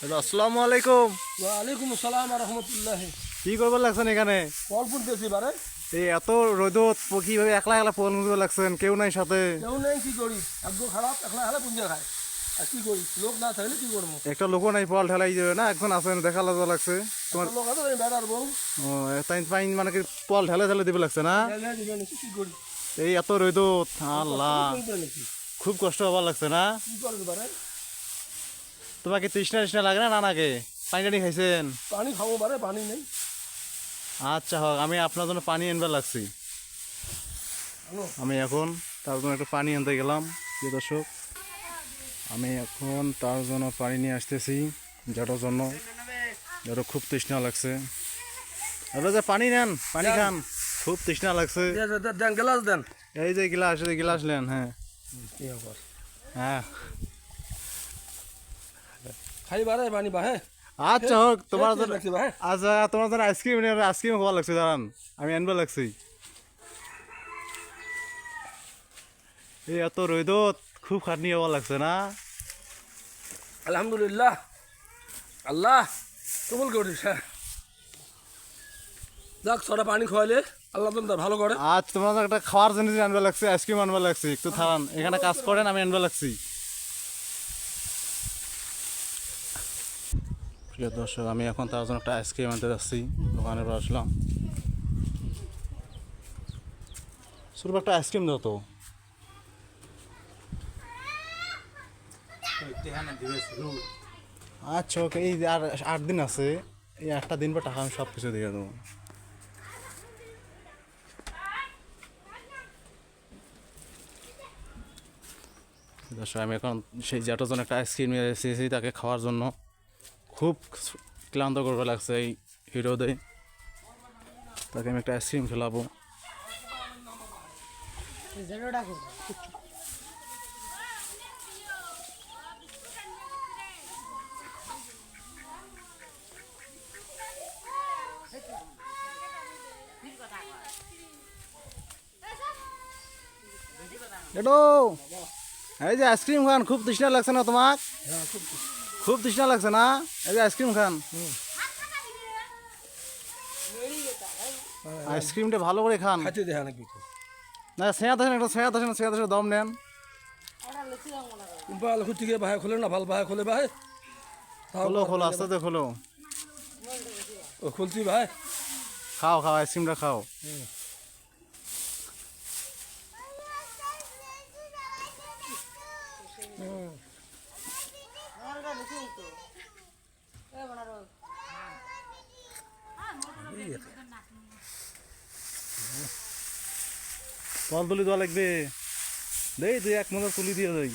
Hello, আসসালামু আলাইকুম। ওয়ালাইকুম আসসালাম রহমতুল্লাহ। কি করবার লাগছেন এখানে? ফল ফুলতেছি বারে। এই এত রোদত কিভাবে একলা একলা ফল মুজবে লাগছেন? কেউ নাই সাথে? কেউ নেই, কি করি, ভাগ্য খারাপ, একলা হেলা পুঞ্জা খায়। আর কি করি, লোক না থাকলে কি করবো? একটা লোকও নাই, ফল ঠেলাই যাবে না? একজন আছেন, দেখা লাগা লাগছে তোমার। লোক আছে, আমি বেড়ার বউ ও, তাই পাইন মানে কি ফল ঠেলে ঠেলে দিবে লাগছে না? দিবে নাকি, কি করি? এই এত রোদত, আল্লাহ, কিনবে নাকি, খুব কষ্ট হবার লাগছে না? কি করবে বারে? তোমাকে তৃষ্ণা তৃষ্ণা লাগে না? না নাগে পানি টানি খাইছেন? পানি খাবো বারে, পানি নেই। আচ্ছা হোক, আমি আপনার জন্য পানি আনবার লাগছি। আনো। আমি এখন তার জন্য একটু পানি আনতে গেলাম। প্রিয় দর্শক, আমি এখন তার জন্য পানি নিয়ে আসতেছি, যেটা খুব তৃষ্ণা লাগছে। আপনারা যে পানি নেন, পানি খান, খুব তৃষ্ণা লাগছে। দেন গ্লাস দেন। এই যে গিলাস, এই গিলাস নেন। হ্যাঁ কি আবার হ্যাঁ, খাই বারে পানি বাহে। আচ্ছা হোক, তোমার জন্য। লাগছে বাহে। আচ্ছা, তোমার জন্য আইসক্রিম আইসক্রিম খাওয়া লাগছে, দাঁড়ান আমি আনবার লাগছি। এই এত রোদত খুব খাটনি হওয়া লাগছে না? আলহামদুলিল্লাহ, আল্লাহ কবুল করিস। হ্যাঁ, যাক, ছটা পানি খাওয়াইলে আল্লাহ তোমার ভালো করে। আজ তোমার জন্য একটা খাওয়ার জিনিস আনবার লাগছে, আইসক্রিম আনবার লাগছে। একটু থারান, এখানে কাজ করেন, আমি আনবার লাগছি। প্রিয় দর্শক, আমি এখন তার জন্য একটা আইসক্রিম আনতে যাচ্ছি, দোকানের পর আসলাম। শুরু একটা আইসক্রিম দাও তো। আচ্ছা ওকে, এই আর 8 দিন আছে, এই 8টা দিন পর টাকা আমি সব কিছু দিয়ে দেবো। দর্শক, আমি এখন সেই যেটার জন্য একটা আইসক্রিম নিয়ে এসেছি তাকে খাওয়ার জন্য। খুব ক্লান্ত করবে লাগছে এই রোদে, তাকে আমি একটা আইসক্রিম খেলাবো। এটো, এই যে আইসক্রিম খান, খুব তৃষ্ণা লাগছে না তোমার? হ্যাঁ, খুব খুব তৃষ্ণা লাগছে না? এই যে আইসক্রিম খান, আইসক্রিমটা ভালো করে খান। খাইতে দেখা নাকি তো। না, সেঁয়া আসেন, একটা সেঁয়া আসেন, সেঁয়া আসেন, দম নেন। ভালো থেকে বাহে খোলে না, ভাল বাহে খোলে বাহে। খোলো খোলো, আস্তে আস্তে খোলো। ও খুলছি ভাই। খাও খাও, আইসক্রিমটা খাও। ফল তুলি দেওয়া লাগবে, দেই তুই এক মতো তুলি দিয়ে দেই।